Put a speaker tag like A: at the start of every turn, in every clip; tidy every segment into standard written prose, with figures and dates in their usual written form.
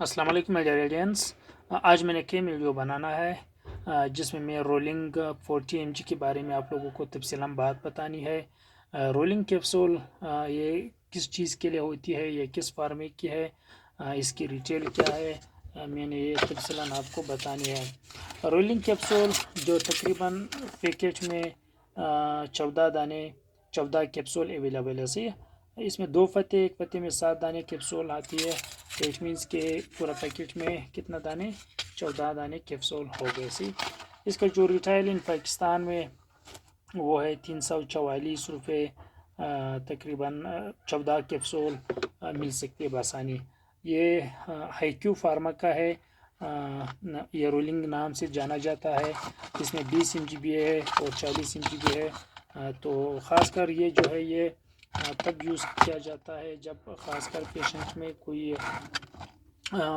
A: अस्सलाम वालेकुम major aliens. आज मैंने केम वीडियो बनाना है जिसमें मैं रोलिंग 40 mg के बारे में आप लोगों को तफसीलन बात बतानी है। रोलिंग कैप्सूल ये किस चीज़ के लिए होती है, ये किस फार्मेट की है, इसकी रिटेल क्या है, मैंने ये तफसीलन आपको बतानी है। रोलिंग कैप्सूल जो तकरीबन पैकेट में 14 कैप्सूल अवेलेबल है। सही, इसमें 2 फते, एक फते में 7 दाने कैप्सूल आती है। इट मीन्स के पूरा पैकेट में कितना दाने, 14 दाने कैप्सूल हो गए। सी इसका जो रिटेल इन पाकिस्तान में वो है 344 रुपये, तकरीबन 14 कैप्सूल मिल सकती है बसानी। ये हाईक्यू फार्मा का है, ये रोलिंग नाम से जाना जाता है। इसमें 20 mg भी है और 40 mg भी है। तो ख़ासकर ये जो है ये तब यूज़ किया जाता है जब ख़ासकर पेशेंट में कोई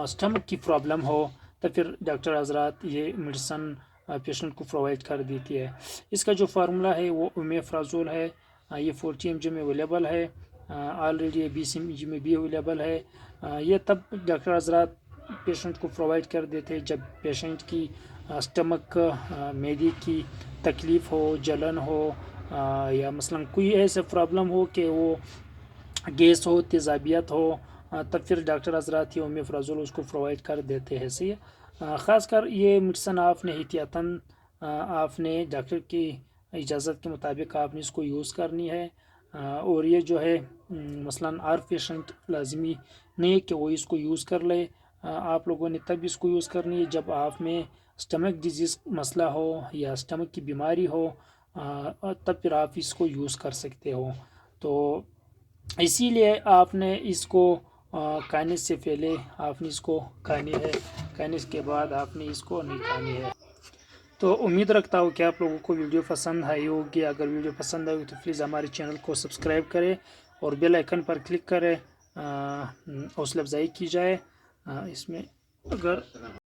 A: स्टमक की प्रॉब्लम हो, तो फिर डॉक्टर हजरात ये मेडिसन पेशेंट को प्रोवाइड कर देती है। इसका जो फार्मूला है वो ओमेफ्राजोल है। ये 40 mg में अवेलेबल है, ऑलरेडी ये 20 mg में भी अवेलेबल है। ये तब डॉक्टर हजरात पेशेंट को प्रोवाइड कर देते हैं जब पेशेंट की स्टमक मैदे की तकलीफ़ हो, जलन हो, या मसलन कोई ऐसा प्रॉब्लम हो कि वो गैस हो, तेज़ाबियत हो, तब फिर डॉक्टर हजरात ये ओमेफ्राजोल उसको प्रोवाइड कर देते हैं। सही, ख़ासकर ये मेडिसन आपने एहतियातन आपने डॉक्टर की इजाज़त के मुताबिक आपने इसको यूज़ करनी है। और ये जो है मसलन हर पेशेंट लाजमी नहीं है कि वो इसको यूज़ कर ले। आप लोगों ने तब इसको यूज़ करनी है जब आप में स्टमक डिजीज़ मसला हो या स्टमक की बीमारी हो, तब फिर आप इसको यूज़ कर सकते हो। तो इसीलिए आपने इसको खाने से पहले आपने इसको खानी है, खाने के बाद आपने इसको नहीं खानी है। तो उम्मीद रखता हूँ कि आप लोगों को वीडियो पसंद आई होगी। अगर वीडियो पसंद आई तो प्लीज़ हमारे चैनल को सब्सक्राइब करें और बेल आइकन पर क्लिक करें, हौसला अफजाई की जाए। इसमें अगर